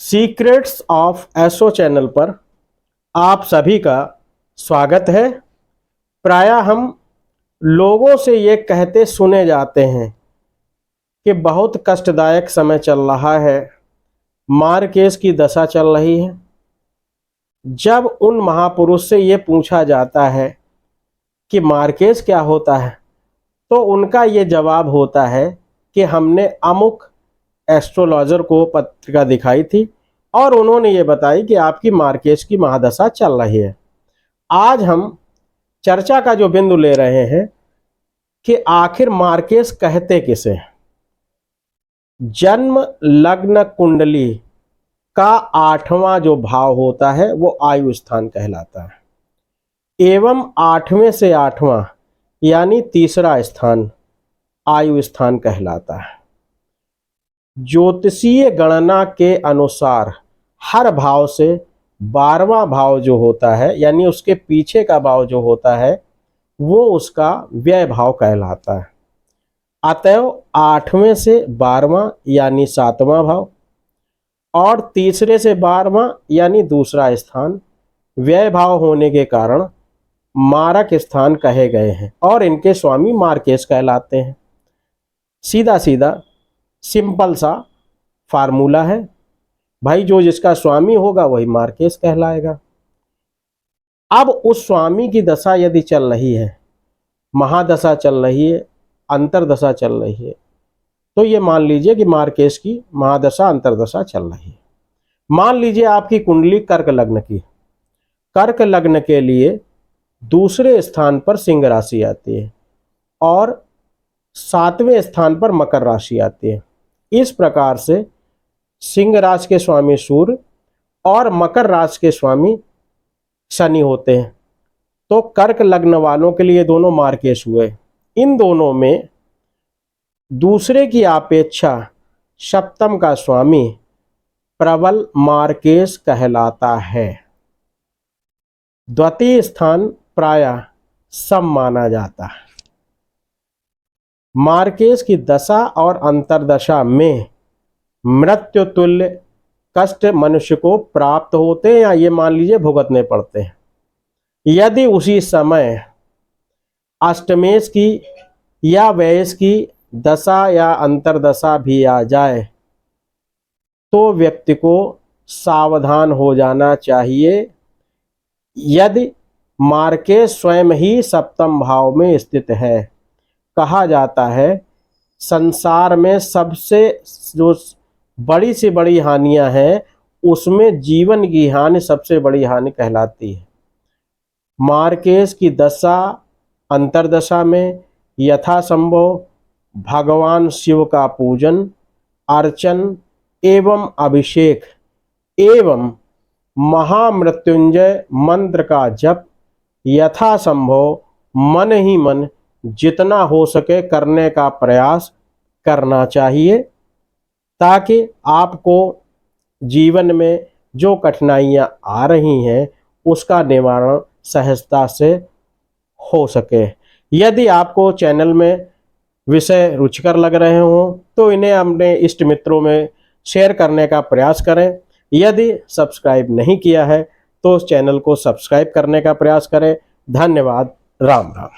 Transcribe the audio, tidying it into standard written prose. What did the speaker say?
Secrets of SO channel पर आप सभी का स्वागत है। प्रायः हम लोगों से ये कहते सुने जाते हैं कि बहुत कष्टदायक समय चल रहा है, मारकेस की दशा चल रही है। जब उन महापुरुष से ये पूछा जाता है कि मारकेस क्या होता है, तो उनका ये जवाब होता है कि हमने अमुक एस्ट्रोलॉजर को पत्रिका दिखाई थी और उन्होंने ये बताई कि आपकी मारकेस की महादशा चल रही है। आज हम चर्चा का जो बिंदु ले रहे हैं कि आखिर मारकेस कहते किसे। जन्म लग्न कुंडली का 8वां जो भाव होता है वो आयु स्थान कहलाता है एवं 8वें से 8वां यानी तीसरा स्थान आयु स्थान कहलाता है। ज्योतिषीय गणना के अनुसार हर भाव से 12वां भाव जो होता है यानी उसके पीछे का भाव जो होता है वो उसका व्यय भाव कहलाता है। अतएव 8वें से 12वां यानी 7वां भाव और तीसरे से 12वां यानी दूसरा स्थान व्यय भाव होने के कारण मारक स्थान कहे गए हैं और इनके स्वामी मारकेस कहलाते हैं। सीधा सीधा सिंपल सा फार्मूला है भाई, जो जिसका स्वामी होगा वही मारकेस कहलाएगा। अब उस स्वामी की दशा यदि चल रही है, महादशा चल रही है, अंतरदशा चल रही है, तो ये मान लीजिए कि मारकेस की महादशा अंतरदशा चल रही है। मान लीजिए आपकी कुंडली कर्क लग्न की, कर्क लग्न के लिए दूसरे स्थान पर सिंह राशि आती है और 7वें स्थान पर मकर राशि आती है। इस प्रकार से सिंह राशि के स्वामी सूर्य और मकर राशि के स्वामी शनि होते हैं। तो कर्क लग्न वालों के लिए दोनों मारकेस हुए। इन दोनों में दूसरे की अपेक्षा सप्तम का स्वामी प्रबल मारकेस कहलाता है। द्वितीय स्थान प्रायः सम माना जाता है। मारकेस की दशा और अंतरदशा में मृत्यु तुल्य कष्ट मनुष्य को प्राप्त होते हैं या ये मान लीजिए भुगतने पड़ते हैं। यदि उसी समय अष्टमेश की या व्ययेश की दशा या अंतरदशा भी आ जाए तो व्यक्ति को सावधान हो जाना चाहिए। यदि मारकेस स्वयं ही सप्तम भाव में स्थित है, कहा जाता है संसार में सबसे जो बड़ी से बड़ी हानियां हैं उसमें जीवन की हानि सबसे बड़ी हानि कहलाती है। मारकेस की दशा अंतरदशा में यथासंभव भगवान शिव का पूजन अर्चन एवं अभिषेक एवं महामृत्युंजय मंत्र का जप यथासंभव मन ही मन जितना हो सके करने का प्रयास करना चाहिए, ताकि आपको जीवन में जो कठिनाइयां आ रही हैं उसका निवारण सहजता से हो सके। यदि आपको चैनल में विषय रुचिकर लग रहे हों तो इन्हें अपने इष्ट मित्रों में शेयर करने का प्रयास करें। यदि सब्सक्राइब नहीं किया है तो चैनल को सब्सक्राइब करने का प्रयास करें। धन्यवाद। राम राम।